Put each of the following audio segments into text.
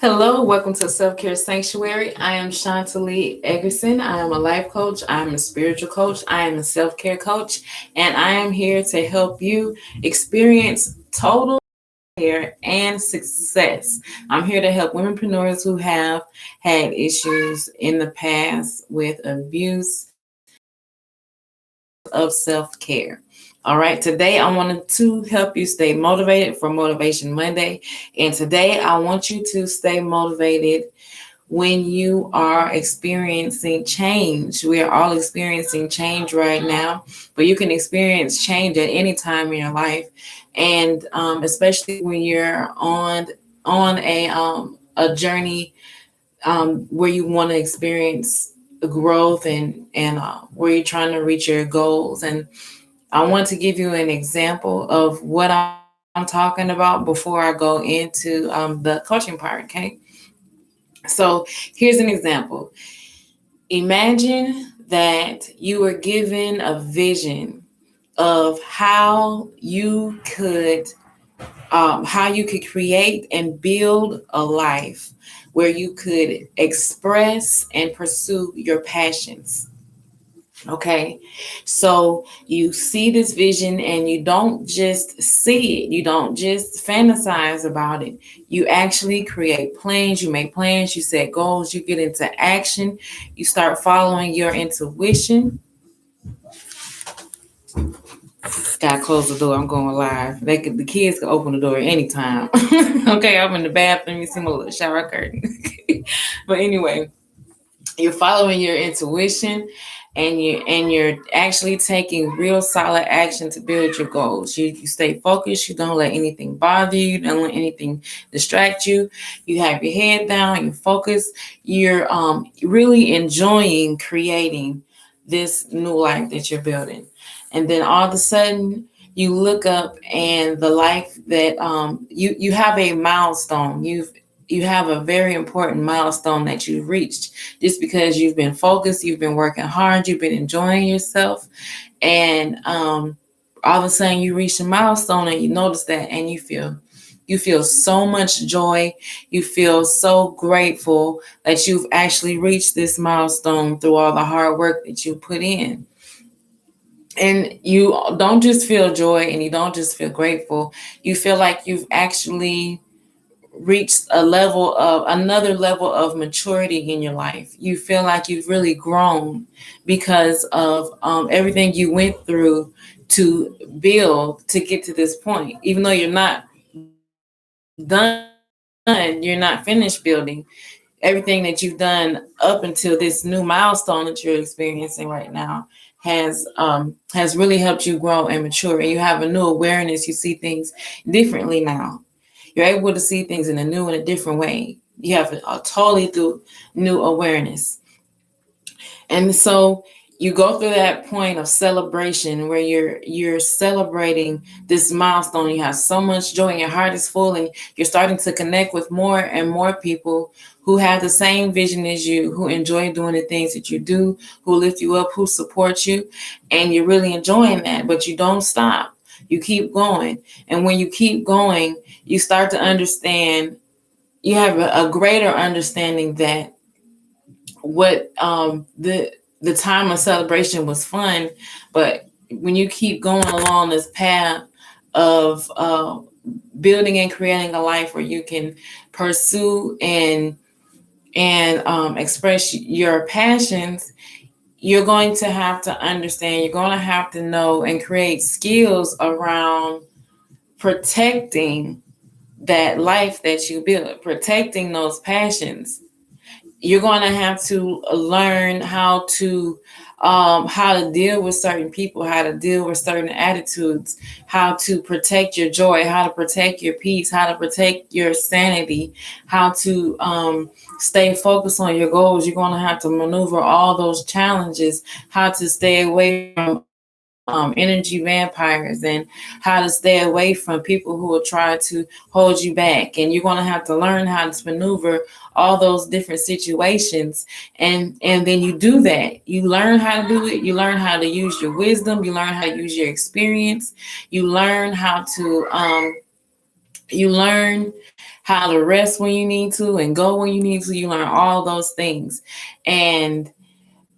Hello, welcome to Self Care Sanctuary. I am Shantalee Eggerson. I am a life coach. I am a spiritual coach. I am a self care coach, and I am here to help you experience total care and success. I'm here to help womenpreneurs who have had issues in the past with abuse of self care. All right, today I wanted to help you stay motivated for Motivation Monday. And today I want you to stay motivated when you are experiencing change. We are all experiencing change right now, but you can experience change at any time in your life, and especially when you're on a journey where you want to experience growth and where you're trying to reach your goals. And I want to give you an example of what I'm talking about before I go into the coaching part. Okay, so here's an example. Imagine that you were given a vision of how you could create and build a life where you could express and pursue your passions. Okay, so you see this vision and you don't just see it, you don't just fantasize about it. You actually create plans, you make plans, you set goals, you get into action, you start following your intuition. Gotta close the door, I'm going live. The kids can open the door anytime. Okay, I'm in the bathroom, you see my little shower curtain. But anyway, you're following your intuition, and you're actually taking real solid action to build your goals. You stay focused, you don't let anything bother you, don't let anything distract you. You have your head down, you're focused, you're really enjoying creating this new life that you're building. And then all of a sudden you look up, and the life that you have a milestone. You have a very important milestone that you've reached just because you've been focused, you've been working hard, you've been enjoying yourself. And all of a sudden you reach a milestone and you notice that, and you feel so much joy. You feel so grateful that you've actually reached this milestone through all the hard work that you put in. And you don't just feel joy and you don't just feel grateful. You feel like you've actually reached another level of maturity in your life. You feel like you've really grown because of everything you went through to build to get to this point. Even though you're not done, you're not finished building. Everything that you've done up until this new milestone that you're experiencing right now has really helped you grow and mature, and you have a new awareness. You see things differently now. You're able to see things in a new and a different way. You have a totally new awareness. And so you go through that point of celebration where you're celebrating this milestone. You have so much joy and your heart is full, and you're starting to connect with more and more people who have the same vision as you, who enjoy doing the things that you do, who lift you up, who support you, and you're really enjoying that. But you don't stop. You keep going. And when you keep going, you start to understand, you have a greater understanding that what the time of celebration was fun, but when you keep going along this path of building and creating a life where you can pursue and express your passions, you're going to have to understand, you're going to have to know and create skills around protecting that life that you build, protecting those passions. You're going to have to learn how to deal with certain people, how to deal with certain attitudes, how to protect your joy, how to protect your peace, how to protect your sanity, how to stay focused on your goals. You're going to have to maneuver all those challenges, how to stay away from energy vampires, and how to stay away from people who will try to hold you back. And you're going to have to learn how to maneuver all those different situations. And then you do that. You learn how to do it. You learn how to use your wisdom. You learn how to use your experience. You learn how to You learn how to rest when you need to and go when you need to. You learn all those things. And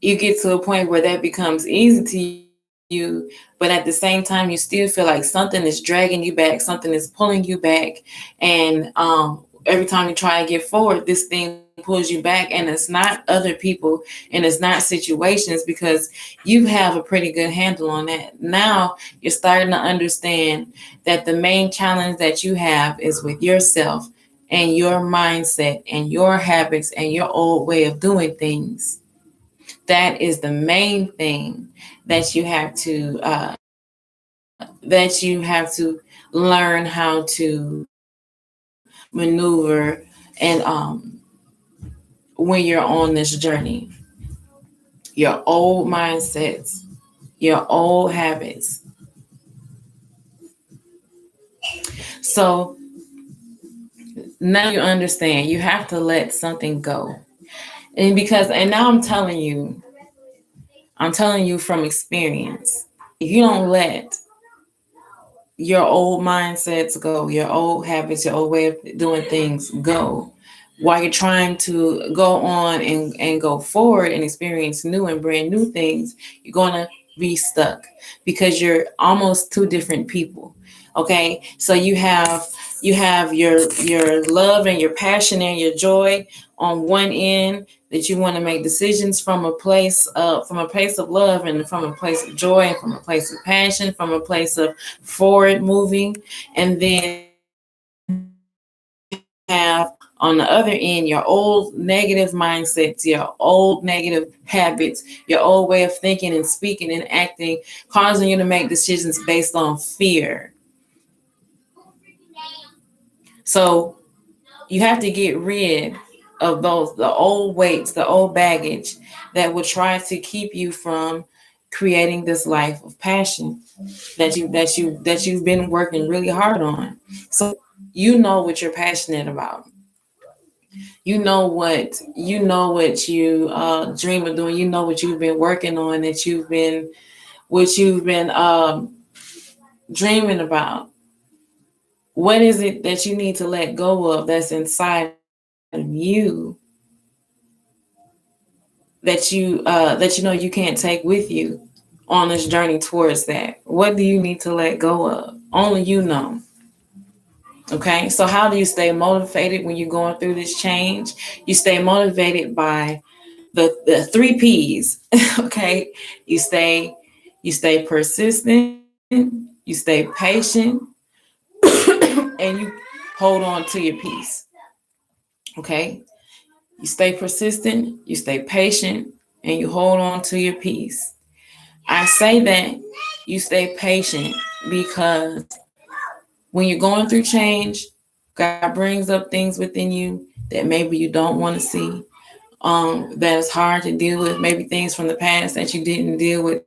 you get to a point where that becomes easy to you, but at the same time, you still feel like something is dragging you back, something is pulling you back. And every time you try to get forward, this thing pulls you back. And it's not other people and it's not situations, because you have a pretty good handle on that. Now you're starting to understand that the main challenge that you have is with yourself and your mindset and your habits and your old way of doing things. That is the main thing that you have to learn how to maneuver and when you're on this journey. Your old mindsets, your old habits. So now you understand you have to let something go. And now I'm telling you from experience. If you don't let your old mindsets go, your old habits, your old way of doing things go, while you're trying to go on and go forward and experience new and brand new things, you're going to be stuck because you're almost two different people. Okay, so you have your love and your passion and your joy on one end, that you want to make decisions from a place of love and from a place of joy and from a place of passion, from a place of forward moving. And then you have on the other end your old negative mindsets, your old negative habits, your old way of thinking and speaking and acting, causing you to make decisions based on fear. So you have to get rid of the old weights, the old baggage that will try to keep you from creating this life of passion that you've been working really hard on. So you know what you're passionate about. You know what you dream of doing. You know what you've been working on, that you've been dreaming about. What is it that you need to let go of that's inside of you that you know you can't take with you on this journey towards that? What do you need to let go of? Only you know. Okay, so how do you stay motivated when you're going through this change? You stay motivated by the three P's. Okay, you stay you stay persistent, you stay patient, and you hold on to your peace. Okay, you stay persistent, you stay patient, and you hold on to your peace. I say that you stay patient because when you're going through change, God brings up things within you that maybe you don't want to see, that is hard to deal with, maybe things from the past that you didn't deal with,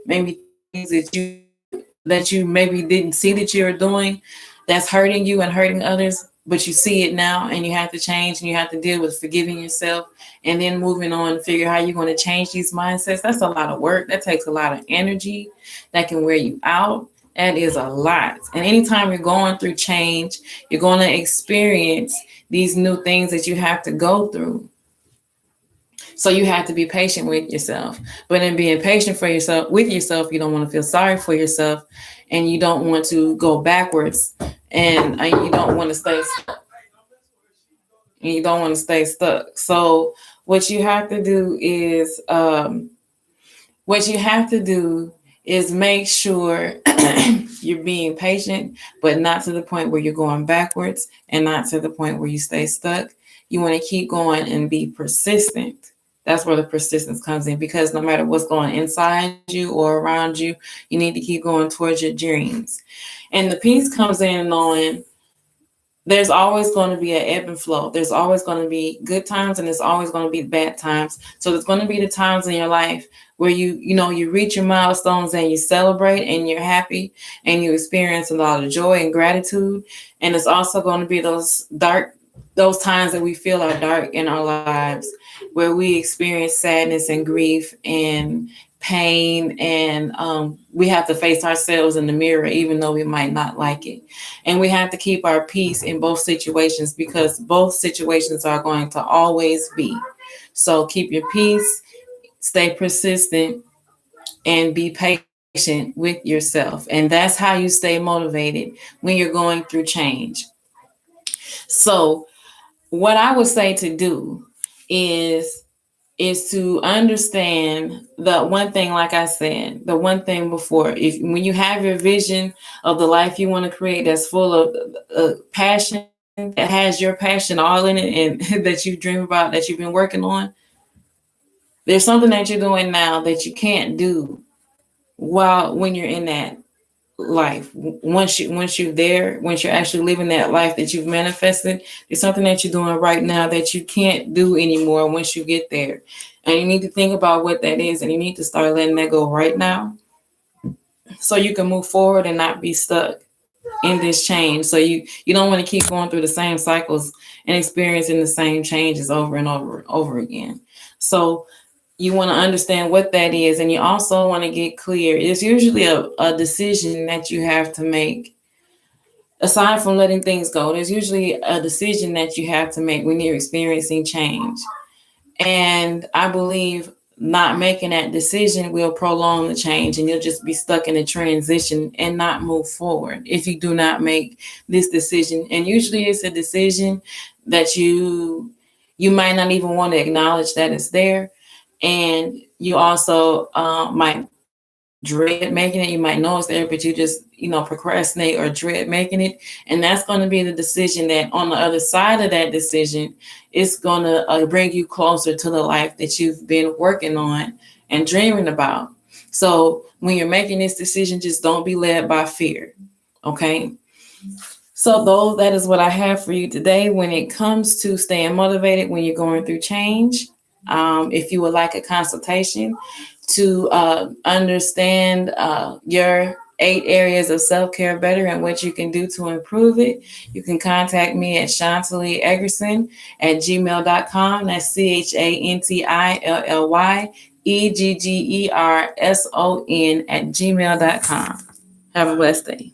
maybe things that you maybe didn't see that you're doing that's hurting you and hurting others, but you see it now and you have to change and you have to deal with forgiving yourself and then moving on and figure how you're going to change these mindsets. That's a lot of work. That takes a lot of energy. That can wear you out. That is a lot. And anytime you're going through change, you're going to experience these new things that you have to go through. So you have to be patient with yourself. But in being patient for yourself with yourself, you don't want to feel sorry for yourself, and you don't want to go backwards, and you don't want to stay stuck. And you don't want to stay stuck. So what you have to do is make sure you're being patient, but not to the point where you're going backwards and not to the point where you stay stuck. You want to keep going and be persistent. That's where the persistence comes in, because no matter what's going inside you or around you, you need to keep going towards your dreams. And the peace comes in knowing there's always going to be an ebb and flow. There's always going to be good times and there's always going to be bad times. So there's going to be the times in your life where you reach your milestones and you celebrate and you're happy and you experience a lot of joy and gratitude. And it's also going to be those times that we feel are dark in our lives, where we experience sadness and grief and pain, and we have to face ourselves in the mirror, even though we might not like it. And we have to keep our peace in both situations, because both situations are going to always be. So keep your peace, stay persistent, and be patient with yourself. And that's how you stay motivated when you're going through change. So, what I would say to do is to understand the one thing, like I said, the one thing before, if when you have your vision of the life you want to create, that's full of passion, that has your passion all in it, and that you dream about, that you've been working on, there's something that you're doing now that you can't do when you're in that life. Once you're there, once you're actually living that life that you've manifested, there's something that you're doing right now that you can't do anymore once you get there. And you need to think about what that is, and you need to start letting that go right now, so you can move forward and not be stuck in this change. So you don't want to keep going through the same cycles and experiencing the same changes over and over again. So you want to understand what that is, and you also want to get clear. It's usually a decision that you have to make. Aside from letting things go, there's usually a decision that you have to make when you're experiencing change. And I believe not making that decision will prolong the change, and you'll just be stuck in a transition and not move forward if you do not make this decision. And usually it's a decision that you might not even want to acknowledge that it's there. And you also might dread making it. You might know it's there, but you just, procrastinate or dread making it. And that's going to be the decision that on the other side of that decision, it's going to bring you closer to the life that you've been working on and dreaming about. So when you're making this decision, just don't be led by fear. Okay. So that is what I have for you today when it comes to staying motivated when you're going through change. If you would like a consultation to understand your 8 areas of self-care better and what you can do to improve it, you can contact me at chantilly@gmail.com. That's CHANTILLYEGGERSON @gmail.com. Have a blessed day.